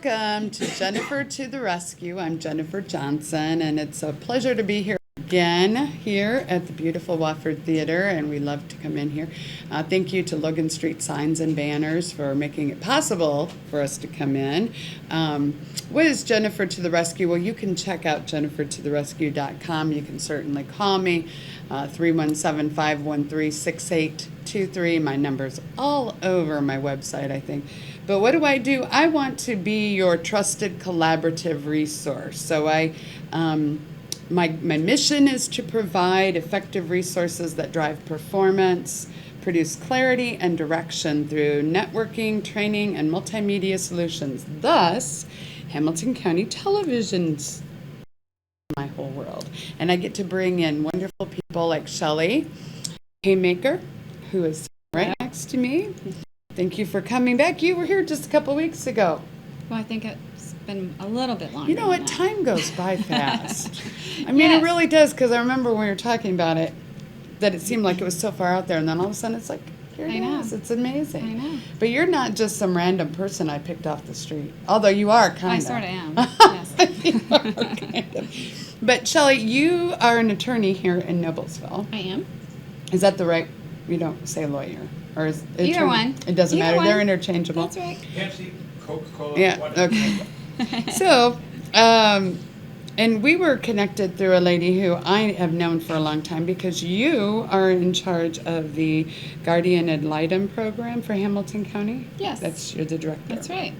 Welcome to Jennifer to the Rescue. I'm Jennifer Johnson, and it's a pleasure to be here again here at the beautiful Wofford Theater, and we love to come in here. Thank you to Logan Street Signs and Banners for making it possible for us to come in. What is Jennifer to the Rescue? Well, you can check out jennifertotherescue.com. You can certainly call me, 317-513-6823. My number's all over my website, I think. But what do? I want to be your trusted collaborative resource. So my mission is to provide effective resources that drive performance, produce clarity and direction through networking, training, and multimedia solutions. Thus, Hamilton County Television's my whole world. And I get to bring in wonderful people like Shelley, Haymaker, who is right next to me. Thank you for coming back. You were here just a couple weeks ago. Well, I think it's been a little bit longer. You know what? Time goes by fast. I mean, It really does, because I remember when we were talking about it, that it seemed like it was so far out there, and then all of a sudden it's like, here it is. It's amazing. I know. But you're not just some random person I picked off the street, although you are kind of. I sort of am, yes. You are kind of. But Shelley, you are an attorney here in Noblesville. I am. Is that the right, you don't say lawyer? Or is Either one. It doesn't Either matter. one. They're interchangeable. That's right. Pepsi, Coca-Cola, Yeah, whatever. okay. So, and we were connected through a lady who I have known for a long time, because you are in charge of the Guardian Ad Litem program for Hamilton County. Yes. You're the director. That's right.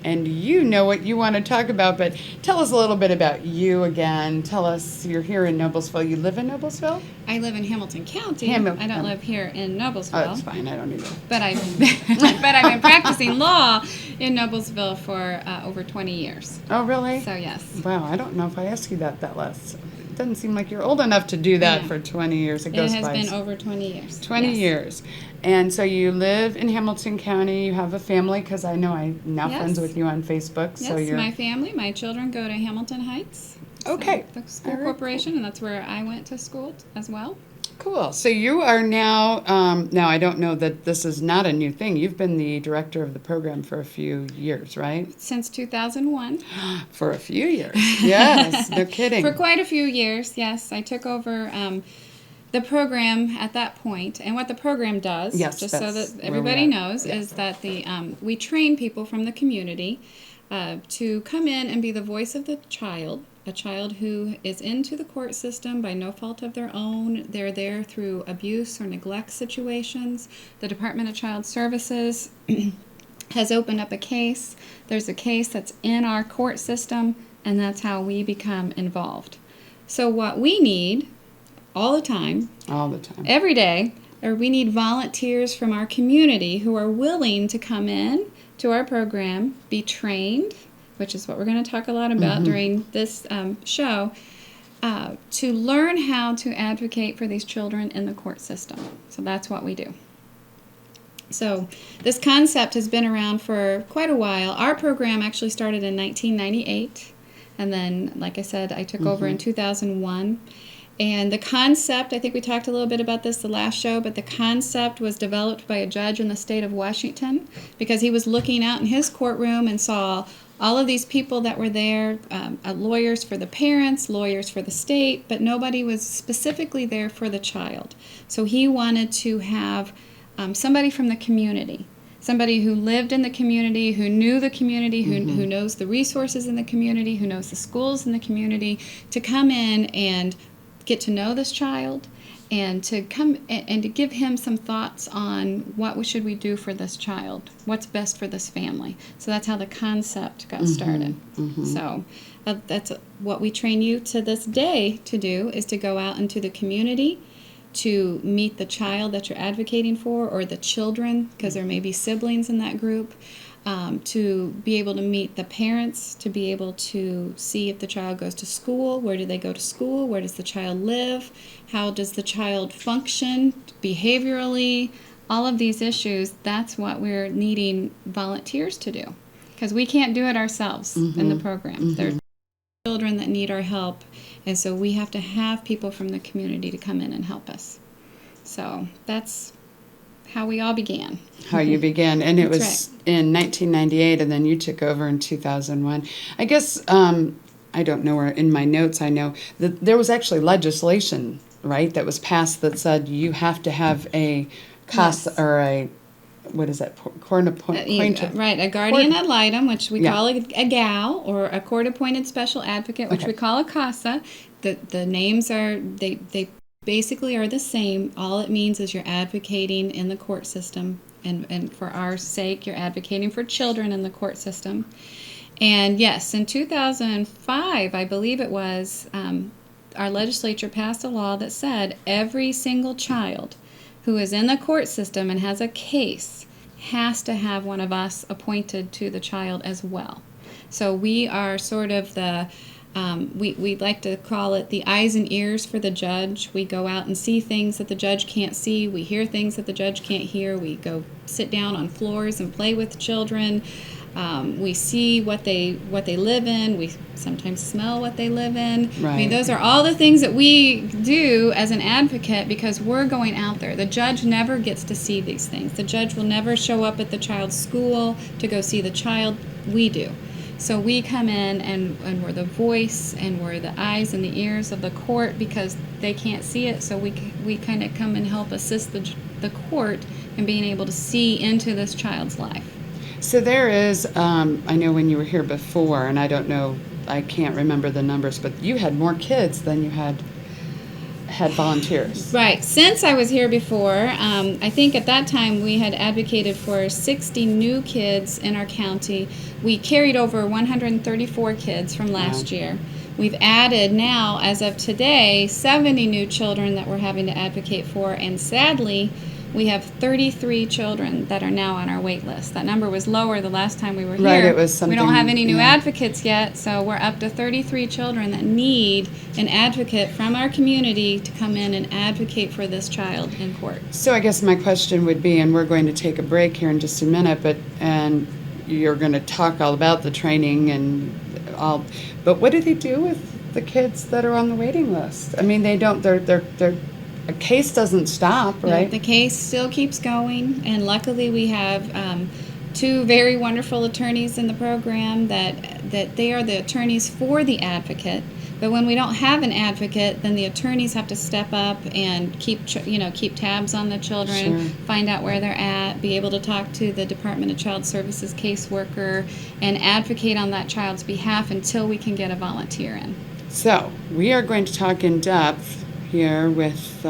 And you know what you want to talk about, but tell us a little bit about you again. Tell us, you're here in Noblesville. You live in Noblesville? I live in Hamilton County. Hamilton. I don't live here in Noblesville. Oh, that's fine. I don't either. But I've been practicing law in Noblesville for over 20 years. Oh, really? So, yes. Wow, I don't know if I asked you that last. It doesn't seem like you're old enough to do that for 20 years. It goes has by. been over 20 years. 20 years. And so you live in Hamilton County. You have a family, because I know I'm now friends with you on Facebook. Yes, so you're my family, my children go to Hamilton Heights. Okay. So the school Very corporation, and that's where I went to school as well. cool. So you are now, now I don't know that this is not a new thing. You've been the director of the program for a few years, right? Since 2001. For a few years. Yes, no kidding. For quite a few years, yes. I took over the program at that point. And what the program does, just so that everybody knows, is that we train people from the community to come in and be the voice of the child, a child who is into the court system by no fault of their own. They're there through abuse or neglect situations. The Department of Child Services has opened up a case. There's a case that's in our court system, and that's how we become involved. So what we need all the time, every day, we need volunteers from our community who are willing to come in to our program, be trained, which is what we're going to talk a lot about during this show, to learn how to advocate for these children in the court system. So that's what we do. So this concept has been around for quite a while. Our program actually started in 1998, and then, like I said, I took over in 2001. And the concept, I think we talked a little bit about this the last show, but the concept was developed by a judge in the state of Washington, because he was looking out in his courtroom and saw all of these people that were there, lawyers for the parents, lawyers for the state, but nobody was specifically there for the child. So he wanted to have somebody from the community, somebody who lived in the community, who knew the community, who knows the resources in the community, who knows the schools in the community, to come in and get to know this child, and to come and to give him some thoughts on what should we do for this child, what's best for this family. So that's how the concept got started. So that's what we train you to this day to do, is to go out into the community, to meet the child that you're advocating for, or the children, because there may be siblings in that group, to be able to meet the parents, to be able to see if the child goes to school, where do they go to school, where does the child live, how does the child function behaviorally, all of these issues. That's what we're needing volunteers to do, because we can't do it ourselves in the program. There's children that need our help, and so we have to have people from the community to come in and help us. So that's how we all began. How you began. And it That's was in 1998, and then you took over in 2001. I guess, I don't know where in my notes I know that there was actually legislation, right, that was passed that said you have to have a CASA, or a, what is that, court appointed? Right, a guardian ad litem, which we call a GAL, or a court-appointed special advocate, which we call a CASA. The names are, they basically are the same. All it means is you're advocating in the court system, and for our sake, you're advocating for children in the court system. And yes, in 2005, I believe it was, our legislature passed a law that said every single child who is in the court system and has a case has to have one of us appointed to the child as well. So we are sort of the, we like to call it the eyes and ears for the judge. We go out and see things that the judge can't see. We hear things that the judge can't hear. We go sit down on floors and play with children. We see what they live in. We sometimes smell what they live in. Right. I mean, those are all the things that we do as an advocate because we're going out there. The judge never gets to see these things. The judge will never show up at the child's school to go see the child. We do. So we come in and we're the voice and we're the eyes and the ears of the court because they can't see it. So we kind of come and help assist the court in being able to see into this child's life. So there is, I know when you were here before, and I don't know, I can't remember the numbers, but you had more kids than you had volunteers. Right. Since I was here before, I think at that time we had advocated for 60 new kids in our county. We carried over 134 kids from last year. We've added now, as of today, 70 new children that we're having to advocate for, and sadly, we have 33 children that are now on our wait list. That number was lower the last time we were here. Right, it was something. We don't have any new advocates yet, so we're up to 33 children that need an advocate from our community to come in and advocate for this child in court. So I guess my question would be, and we're going to take a break here in just a minute, and you're going to talk all about the training and all, but what do they do with the kids that are on the waiting list? I mean, they're a case doesn't stop, right? No, the case still keeps going, and luckily we have two very wonderful attorneys in the program that they are the attorneys for the advocate. But when we don't have an advocate, then the attorneys have to step up and keep tabs on the children, find out where they're at, be able to talk to the Department of Child Services caseworker, and advocate on that child's behalf until we can get a volunteer in. So we are going to talk in depth here with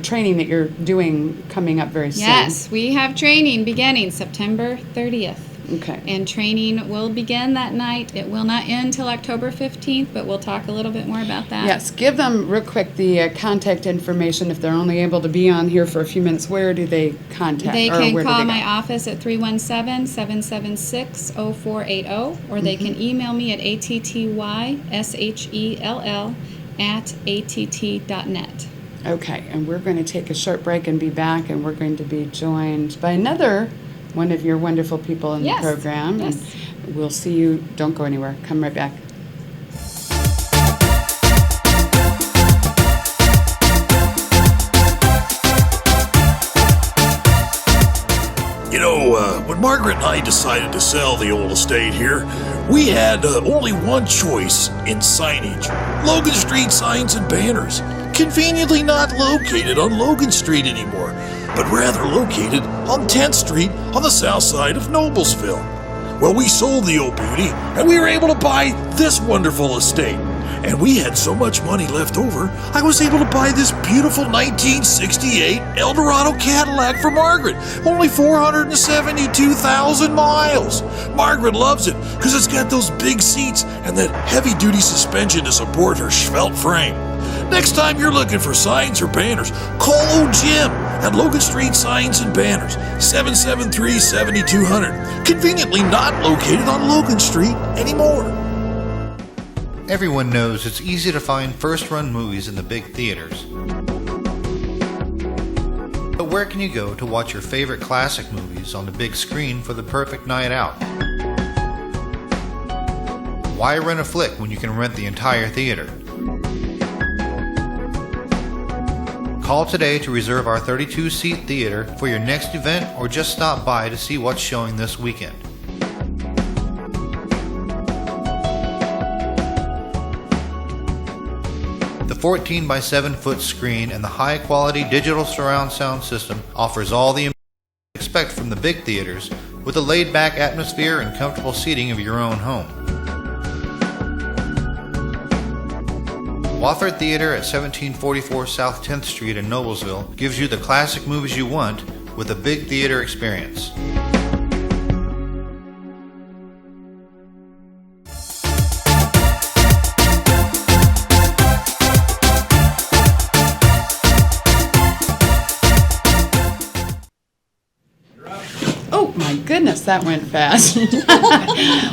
training that you're doing coming up very soon. Yes, we have training beginning September 30th. Okay. And training will begin that night. It will not end till October 15th, but we'll talk a little bit more about that. Yes, give them real quick the contact information. If they're only able to be on here for a few minutes, where do they contact? They can call my office at 317-776-0480, or they can email me at attysshell@att.net. Okay, and we're going to take a short break and be back, and we're going to be joined by another one of your wonderful people in the program. Yes. And we'll see you. Don't go anywhere. Come right back. You know, when Margaret and I decided to sell the old estate here, we had only one choice in signage. Logan Street signs and banners. Conveniently not located on Logan Street anymore, but rather located on 10th Street on the south side of Noblesville. Well, we sold the old beauty, and we were able to buy this wonderful estate. And we had so much money left over, I was able to buy this beautiful 1968 Eldorado Cadillac for Margaret. Only 472,000 miles. Margaret loves it because it's got those big seats and that heavy-duty suspension to support her svelte frame. Next time you're looking for signs or banners, call old Jim at Logan Street Signs and Banners, 773-7200. Conveniently not located on Logan Street anymore. Everyone knows it's easy to find first-run movies in the big theaters. But where can you go to watch your favorite classic movies on the big screen for the perfect night out? Why rent a flick when you can rent the entire theater? Call today to reserve our 32-seat theater for your next event or just stop by to see what's showing this weekend. The 14 by 7 foot screen and the high quality digital surround sound system offers all the expect from the big theaters with a laid back atmosphere and comfortable seating of your own home. Wofford Theater at 1744 South 10th Street in Noblesville gives you the classic movies you want with a big theater experience. Goodness, that went fast.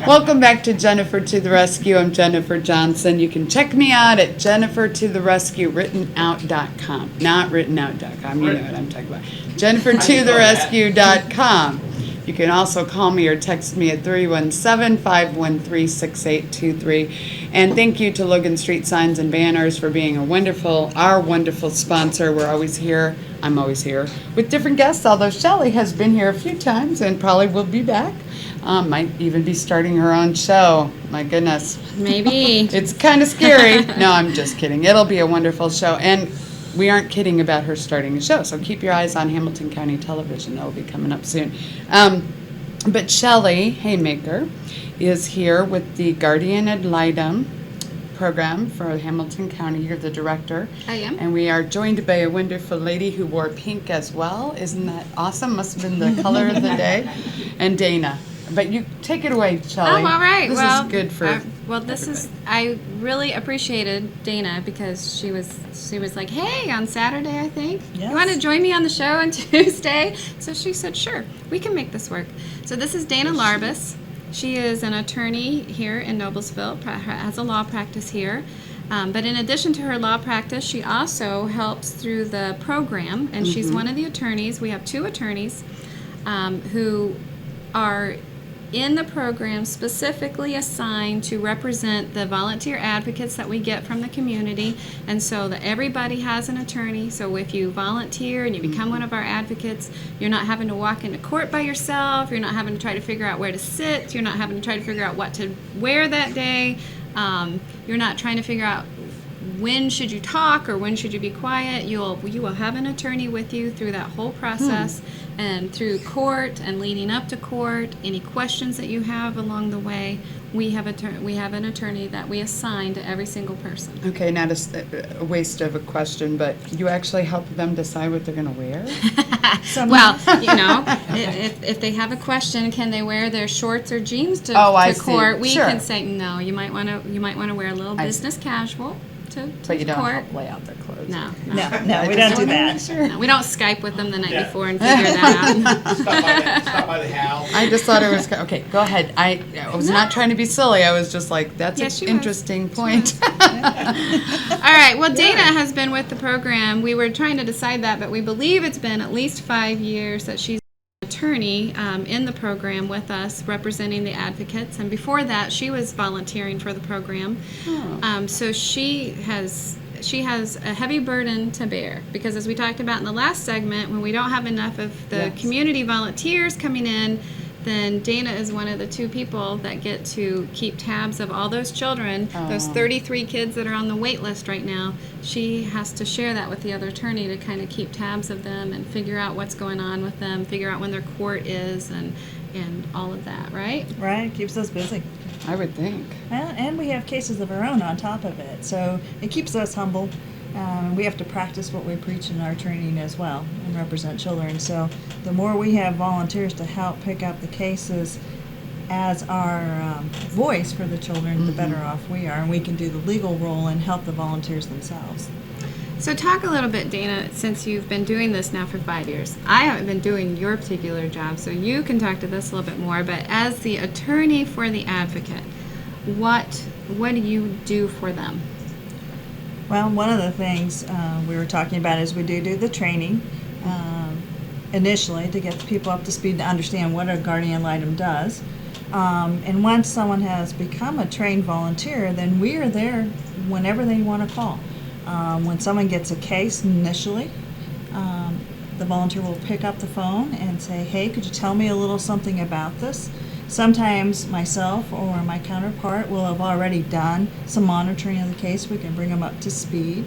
Welcome back to Jennifer to the Rescue. I'm Jennifer Johnson. You can check me out at jennifertotherescuewrittenout.com. Not writtenOut.com. You know what I'm talking about. jennifertotherescue.com. You can also call me or text me at 317-513-6823. And thank you to Logan Street Signs and Banners for being our wonderful sponsor. We're always here. I'm always here with different guests, although Shelley has been here a few times and probably will be back. Might even be starting her own show. My goodness. Maybe. It's kind of scary. No, I'm just kidding. It'll be a wonderful show. And we aren't kidding about her starting a show, so keep your eyes on Hamilton County Television. It'll be coming up soon. But Shelley Haymaker is here with the Guardian ad Litem program for Hamilton County. You're the director. I am. And we are joined by a wonderful lady who wore pink as well. Isn't that awesome? Must have been the color of the day. And Dana. But you take it away, Shelley. Oh, all right. This is good for I really appreciated Dana because she was like, hey, on Saturday, I think, you want to join me on the show on Tuesday? So she said, sure, we can make this work. So this is Dana Larbus. She is an attorney here in Noblesville, has a law practice here. But in addition to her law practice, she also helps through the program, and she's one of the attorneys. We have 2 attorneys who are in the program specifically assigned to represent the volunteer advocates that we get from the community, and so that everybody has an attorney. So if you volunteer and you become one of our advocates, you're not having to walk into court by yourself, you're not having to try to figure out where to sit, you're not having to try to figure out what to wear that day, you're not trying to figure out when should you talk or when should you be quiet. You will have an attorney with you through that whole process and through court and leading up to court. Any questions that you have along the way, we have an attorney that we assign to every single person. Okay, not a waste of a question, but you actually help them decide what they're going to wear? Well, if they have a question, can they wear their shorts or jeans to court? We can say no. You might want to wear a little business casual. But you don't court. help lay out their clothes. No, we don't do that. No, we don't Skype with them the night before and figure that out. Stop by the house. I just thought it was okay. Go ahead. I was not trying to be silly. I was just like, that's an interesting point. All right. Well, Dana has been with the program. We were trying to decide that, but we believe it's been at least 5 years that she's attorney in the program with us representing the advocates, and before that she was volunteering for the program. So she has a heavy burden to bear because, as we talked about in the last segment, when we don't have enough of the community volunteers coming in, then Dana is one of the 2 people that get to keep tabs of all those children, those 33 kids that are on the wait list right now. She has to share that with the other attorney to kind of keep tabs of them and figure out what's going on with them, figure out when their court is, and all of that, right? Right, keeps us busy. I would think. And we have cases of our own on top of it, so it keeps us humble. We have to practice what we preach in our training as well and represent children. So the more we have volunteers to help pick up the cases as our voice for the children, the better off we are. And we can do the legal role and help the volunteers themselves. So talk a little bit, Dana, since you've been doing this now for 5 years. I haven't been doing your particular job, so you can talk to this a little bit more. But as the attorney for the advocate, what do you do for them? Well, one of the things we were talking about is we do the training initially to get the people up to speed to understand what a guardian ad litem does. And once someone has become a trained volunteer, then we are there whenever they want to call. When someone gets a case initially, the volunteer will pick up the phone and say, hey, could you tell me a little something about this? Sometimes myself or my counterpart will have already done some monitoring of the case. We can bring them up to speed.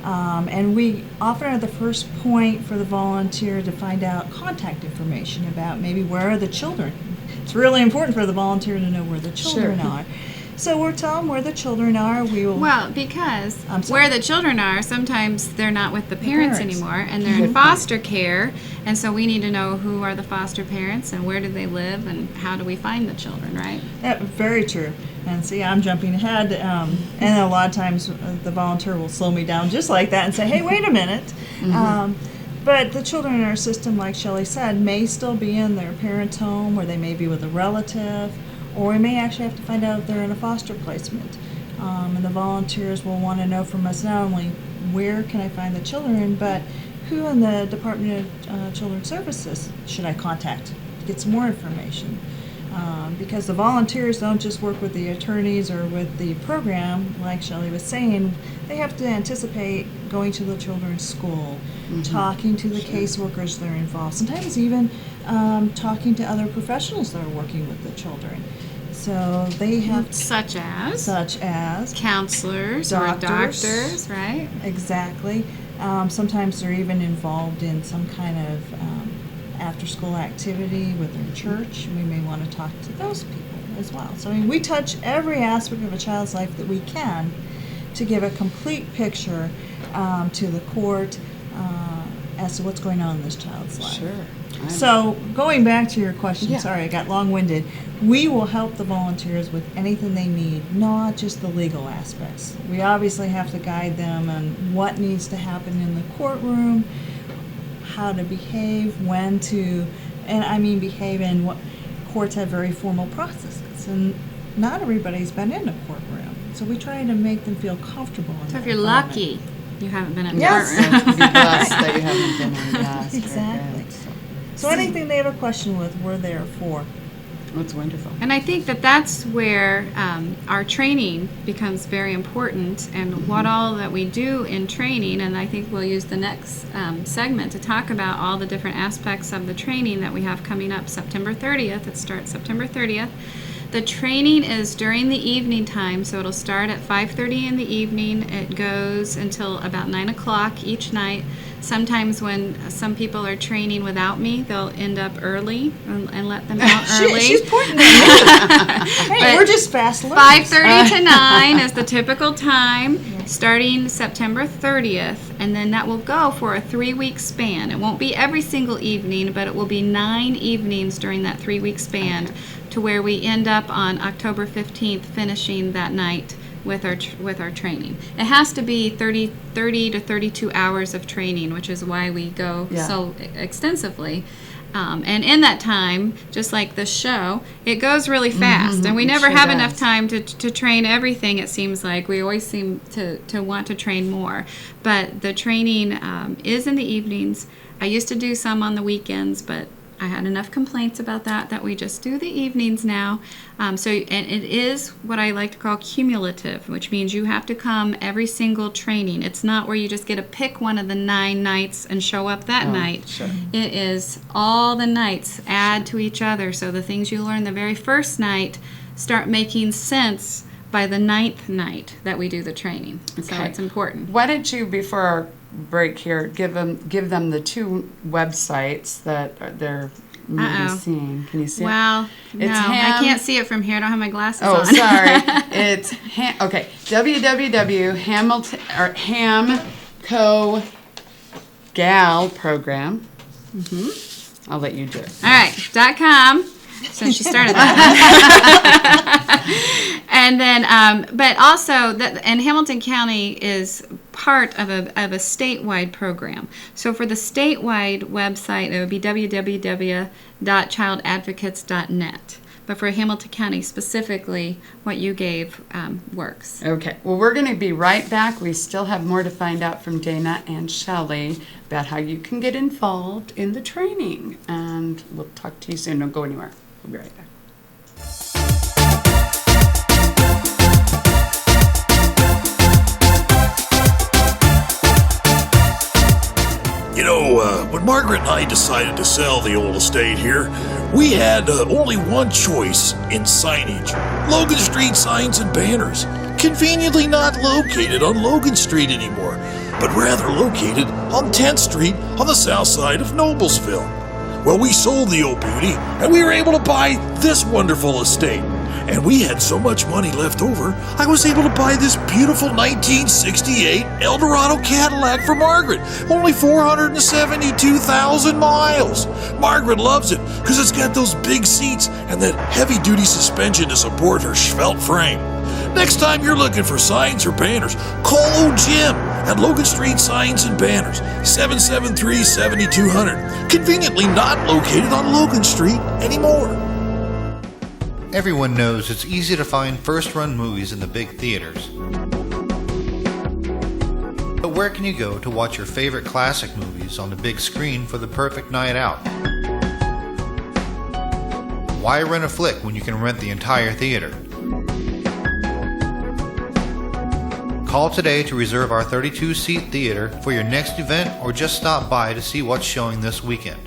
And we often are the first point for the volunteer to find out contact information about maybe where are the children. It's really important for the volunteer to know where the children are. So we'll tell them where the children are. We will. Well, because where the children are, sometimes they're not with the parents anymore, and they're in foster care, and so we need to know who are the foster parents and where do they live and how do we find the children, right? Yeah, very true. And see, I'm jumping ahead, and a lot of times the volunteer will slow me down just like that and say, hey, wait a minute. But the children in our system, like Shelley said, may still be in their parents' home, or they may be with a relative, or we may actually have to find out if they're in a foster placement. And the volunteers will want to know from us not only where can I find the children, but who in the Department of Children's Services should I contact to get some more information. Because the volunteers don't just work with the attorneys or with the program, like Shelley was saying, they have to anticipate going to the children's school, talking to the caseworkers that are involved, sometimes even talking to other professionals that are working with the children. So they have such as doctors, counselors or doctors, right? Exactly. Sometimes they're even involved in some kind of after-school activity with their church. We may want to talk to those people as well. So I mean, we touch every aspect of a child's life that we can to give a complete picture to the court as to what's going on in this child's life. Sure. So going back to your question, sorry, I got long-winded. We will help the volunteers with anything they need, not just the legal aspects. We obviously have to guide them on what needs to happen in the courtroom, how to behave, when to, and I mean behave in what courts have very formal processes, and not everybody's been in a courtroom, so we try to make them feel comfortable. So if you're lucky, you haven't been in a Yes, courtroom. to be blessed that you haven't been in. Yes, Exactly. So anything they have a question with, we're there for. That's wonderful. And I think that that's where our training becomes very important, and what all that we do in training, and I think we'll use the next segment to talk about all the different aspects of the training that we have coming up September 30th. It starts September 30th. The training is during the evening time, so it'll start at 5:30 in the evening. It goes until about 9 o'clock each night. Sometimes when some people are training without me, they'll end up early and let them out early. She's pointing at me. Hey, we're just fast learners. 5:30 to 9 is the typical time, starting September 30th, and then that will go for a 3-week span. It won't be every single evening, but it will be 9 evenings during that 3-week span, to where we end up on October 15th finishing that night with our training. It has to be 30 to 32 hours of training, which is why we go so extensively. And in that time, just like the show, it goes really fast, and we never have enough time to train everything. It seems like we always seem to want to train more, but the training is in the evenings. I used to do some on the weekends, but I had enough complaints about that we just do the evenings now. And it is what I like to call cumulative, which means you have to come every single training. It's not where you just get to pick one of the 9 nights and show up that night. Sure. It is all the nights add to each other, so the things you learn the very first night start making sense by the 9th night that we do the training. So it's important. Why don't you, before our break here, give them the 2 websites that they're maybe seeing. Can you see it? Well, no, I can't see it from here. I don't have my glasses on. Oh, sorry. It's www.hamilton or Hamco Gal Program. I'll let you do it. All right, .com. Since she started that. And then, but also, and Hamilton County is part of a statewide program. So for the statewide website, it would be www.childadvocates.net. But for Hamilton County specifically, what you gave works. Okay. Well, we're going to be right back. We still have more to find out from Dana and Shelley about how you can get involved in the training. And we'll talk to you soon. Don't go anywhere. We'll be right back. You When Margaret and I decided to sell the old estate here, we had only one choice in signage. Logan Street signs and banners. Conveniently not located on Logan Street anymore, but rather located on 10th Street on the south side of Noblesville. Well, we sold the old beauty, and we were able to buy this wonderful estate. And we had so much money left over, I was able to buy this beautiful 1968 Eldorado Cadillac for Margaret. Only 472,000 miles. Margaret loves it because it's got those big seats and that heavy-duty suspension to support her svelte frame. Next time you're looking for signs or banners, call old Jim at Logan Street Signs and Banners, 773-7200. Conveniently not located on Logan Street anymore. Everyone knows it's easy to find first-run movies in the big theaters. But where can you go to watch your favorite classic movies on the big screen for the perfect night out? Why rent a flick when you can rent the entire theater? Call today to reserve our 32-seat theater for your next event, or just stop by to see what's showing this weekend.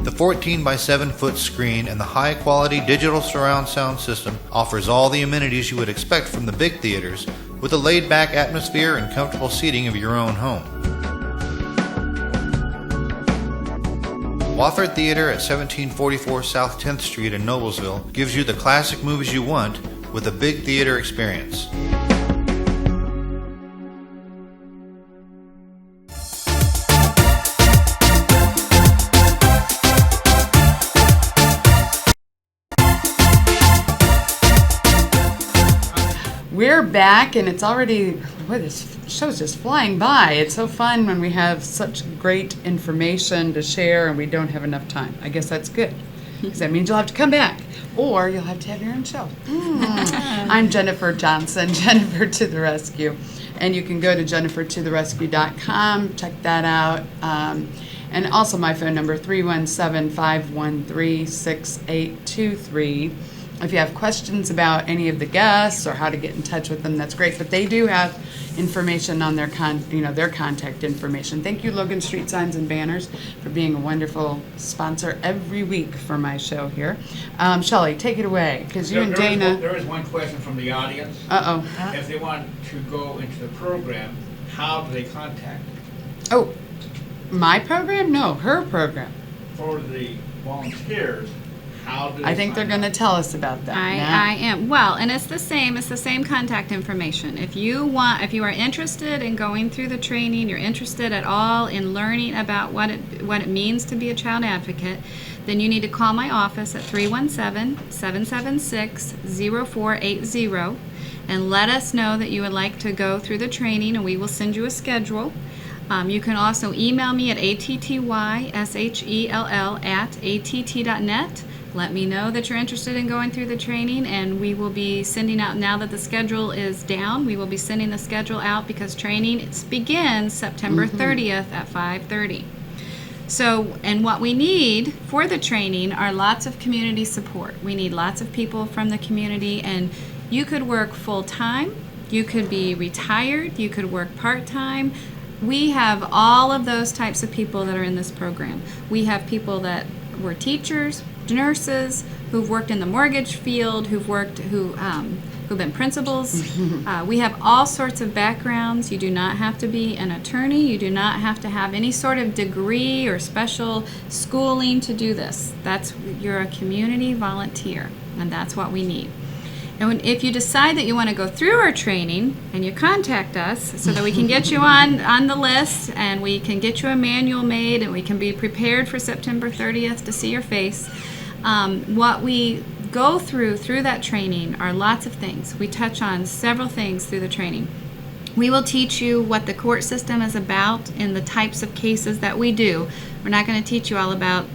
The 14 by 7 foot screen and the high quality digital surround sound system offers all the amenities you would expect from the big theaters, with a laid back atmosphere and comfortable seating of your own home. Wofford Theater at 1744 South 10th Street in Noblesville gives you the classic movies you want with a big theater experience. We're back, and it's already, boy, this show's just flying by. It's so fun when we have such great information to share and we don't have enough time. I guess that's good, because that means you'll have to come back, or you'll have to have your own show. I'm Jennifer Johnson, Jennifer to the Rescue. And you can go to jennifertotherescue.com, check that out. And also my phone number, 317-513-6823. If you have questions about any of the guests or how to get in touch with them, that's great. But they do have information on their their contact information. Thank you, Logan Street Signs and Banners, for being a wonderful sponsor every week for my show here. Shelley, take it away, because you and Dana. There is one question from the audience. If they want to go into the program, how do they contact you? Oh, my program? No, her program. For the volunteers, how do they I think they're going to tell us about that. I am. Well, and it's the same contact information. If you are interested in going through the training, you're interested at all in learning about what it means to be a child advocate, then you need to call my office at 317-776-0480 and let us know that you would like to go through the training, and we will send you a schedule. You can also email me at attyshell@att.net. Let me know that you're interested in going through the training, and we will be sending out, now that the schedule is down, we will be sending the schedule out, because training begins September 30th at 5:30. So, and what we need for the training are lots of community support. We need lots of people from the community, and you could work full-time, you could be retired, you could work part-time. We have all of those types of people that are in this program. We have people that were teachers, nurses, who've worked in the mortgage field, who've been principals. We have all sorts of backgrounds. You do not have to be an attorney. You do not have to have any sort of degree or special schooling to do this. You're a community volunteer, and that's what we need. And if you decide that you want to go through our training, and you contact us so that we can get you on the list, and we can get you a manual made, and we can be prepared for September 30th to see your face, what we go through that training are lots of things. We touch on several things through the training. We will teach you what the court system is about in the types of cases that we do. We're not going to teach you all about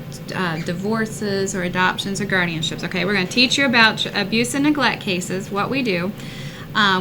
divorces or adoptions or guardianships. Okay, we're going to teach you about abuse and neglect cases, what we do.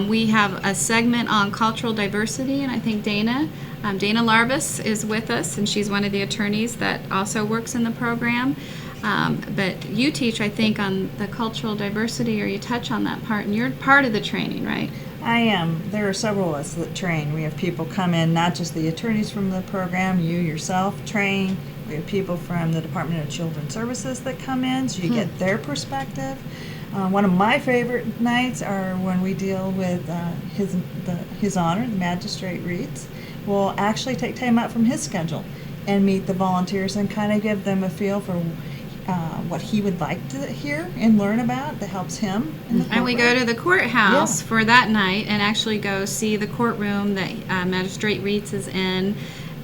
We have a segment on cultural diversity, and I think Dana Larbus is with us, and she's one of the attorneys that also works in the program. But you teach, I think, on the cultural diversity, or you touch on that part, and you're part of the training, right? I am. There are several of us that train. We have people come in, not just the attorneys from the program, you yourself train. We have people from the Department of Children's Services that come in, so you get their perspective. One of my favorite nights are when we deal with His Honor, the Magistrate Reeds. We'll actually take time out from his schedule and meet the volunteers and kind of give them a feel for what he would like to hear and learn about that helps him in the courtroom. And we go to the courthouse for that night and actually go see the courtroom that Magistrate Reeds is in,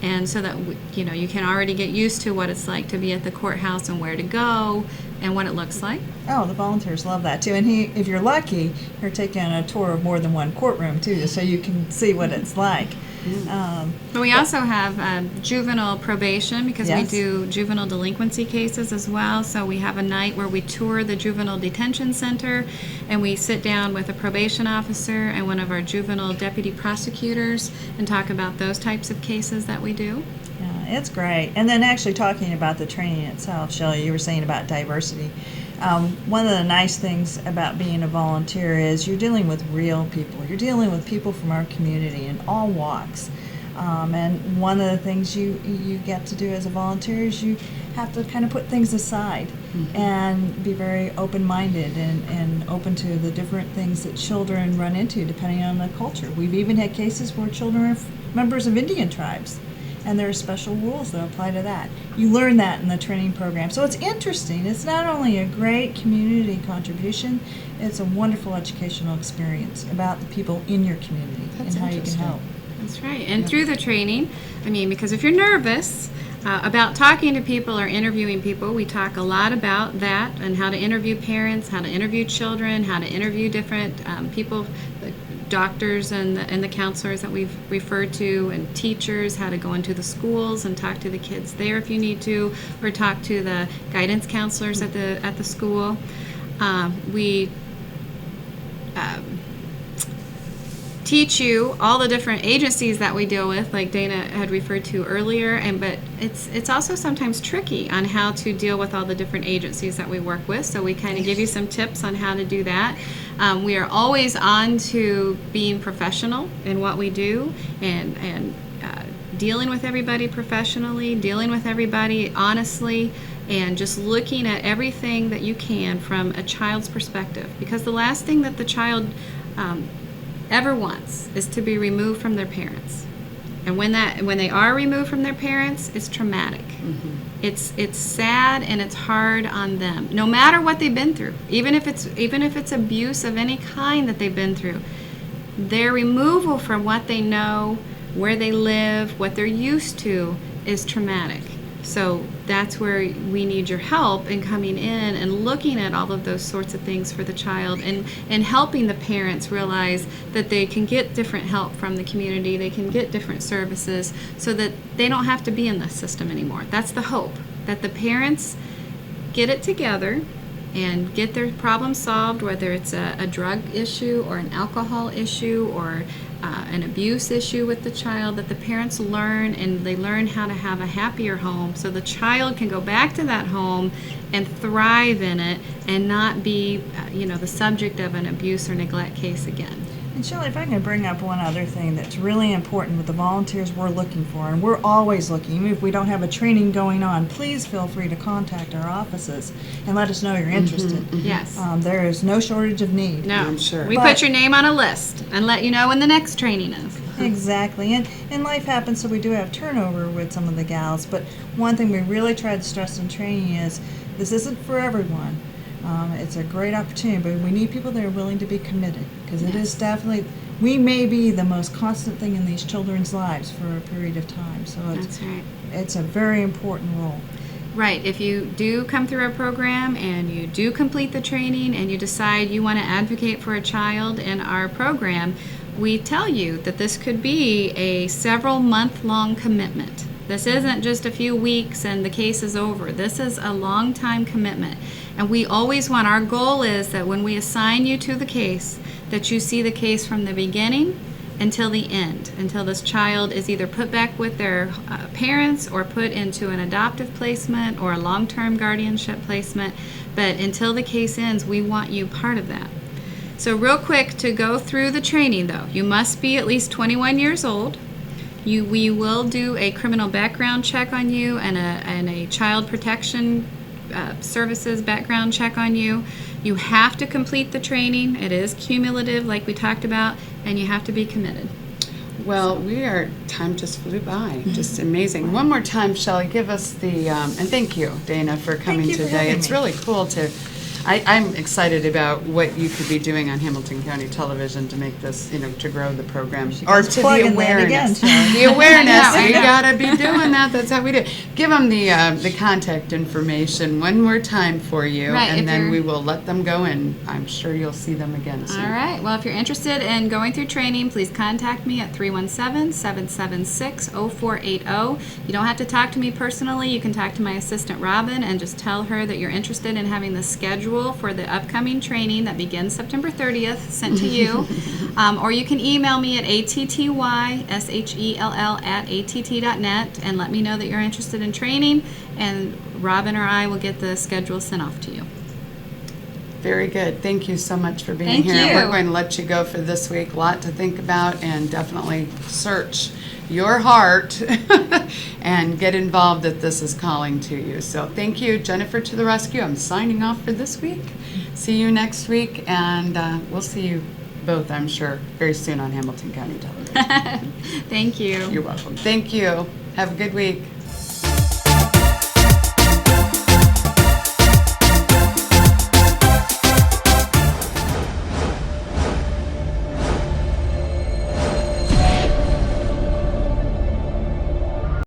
and so that you can already get used to what it's like to be at the courthouse and where to go and what it looks like. Oh, the volunteers love that too. And if you're lucky, you're taking a tour of more than one courtroom too, so you can see what it's like. But we also have juvenile probation, because we do juvenile delinquency cases as well. So we have a night where we tour the juvenile detention center, and we sit down with a probation officer and one of our juvenile deputy prosecutors and talk about those types of cases that we do. Yeah, it's great. And then actually talking about the training itself, Shelley, you were saying about diversity. One of the nice things about being a volunteer is you're dealing with real people. You're dealing with people from our community in all walks. And one of the things you get to do as a volunteer is you have to kind of put things aside and be very open-minded and open to the different things that children run into depending on the culture. We've even had cases where children are members of Indian tribes, and there are special rules that apply to that. You learn that in the training program. So it's interesting. It's not only a great community contribution, it's a wonderful educational experience about the people in your community and how you can help. That's right. And through the training, because if you're nervous about talking to people or interviewing people, we talk a lot about that and how to interview parents, how to interview children, how to interview different people, doctors and the counselors that we've referred to, and teachers, how to go into the schools and talk to the kids there if you need to, or talk to the guidance counselors at the school. We teach you all the different agencies that we deal with, like Dana had referred to earlier, but it's also sometimes tricky on how to deal with all the different agencies that we work with, so we kind of give you some tips on how to do that. We are always on to being professional in what we do, and dealing with everybody professionally, dealing with everybody honestly, and just looking at everything that you can from a child's perspective, because the last thing that the child ever wants is to be removed from their parents. And when they are removed from their parents, it's traumatic. It's sad and it's hard on them, no matter what they've been through. Even if it's abuse of any kind that they've been through, their removal from what they know, where they live, what they're used to, is traumatic. So that's where we need your help in coming in and looking at all of those sorts of things for the child, and helping the parents realize that they can get different help from the community, they can get different services, so that they don't have to be in the system anymore. That's the hope, that the parents get it together and get their problem solved, whether it's a drug issue or an alcohol issue or an abuse issue with the child, that the parents learn, and they learn how to have a happier home, so the child can go back to that home and thrive in it and not be the subject of an abuse or neglect case again. And Shelley, if I can bring up one other thing that's really important with the volunteers we're looking for, and we're always looking, even if we don't have a training going on, please feel free to contact our offices and let us know you're interested. Yes. There is no shortage of need. No, I'm sure. We put your name on a list and let you know when the next training is. Exactly. And life happens, so we do have turnover with some of the gals, but one thing we really try to stress in training is this isn't for everyone. It's a great opportunity, but we need people that are willing to be committed, because it is definitely, we may be the most constant thing in these children's lives for a period of time. So That's right. It's a very important role. Right. If you do come through our program and you do complete the training and you decide you want to advocate for a child in our program, we tell you that this could be a several month-long commitment. This isn't just a few weeks and the case is over. This is a long time commitment. And we always want, our goal is that when we assign you to the case, that you see the case from the beginning until the end, until this child is either put back with their parents or put into an adoptive placement or a long-term guardianship placement. But until the case ends, we want you part of that. So real quick, to go through the training though, you must be at least 21 years old. We will do a criminal background check on you and a child protection services background check on you. You have to complete the training. It is cumulative, like we talked about, and you have to be committed. Well, time just flew by. Just amazing. One more time, Shelley, give us the, and thank you, Dana, for coming today. It's really cool to, I'm excited about what you could be doing on Hamilton County Television to make this, to grow the program. Or to the awareness. The awareness. You got to be doing that. That's how we do it. Give them the contact information one more time for you, and then we will let them go, and I'm sure you'll see them again soon. All right. Well, if you're interested in going through training, please contact me at 317-776-0480. You don't have to talk to me personally. You can talk to my assistant, Robin, and just tell her that you're interested in having the schedule for the upcoming training that begins September 30th sent to you. Or you can email me at attyshell@att.net and let me know that you're interested in training, and Robin or I will get the schedule sent off to you. Very good. Thank you so much for being here. Thank you. We're going to let you go for this week. A lot to think about, and definitely search your heart and get involved if this is calling to you. So thank you, Jennifer to the rescue. I'm signing off for this week. See you next week, and we'll see you both, I'm sure, very soon on Hamilton County Television. Thank you. You're welcome. Thank you. Have a good week.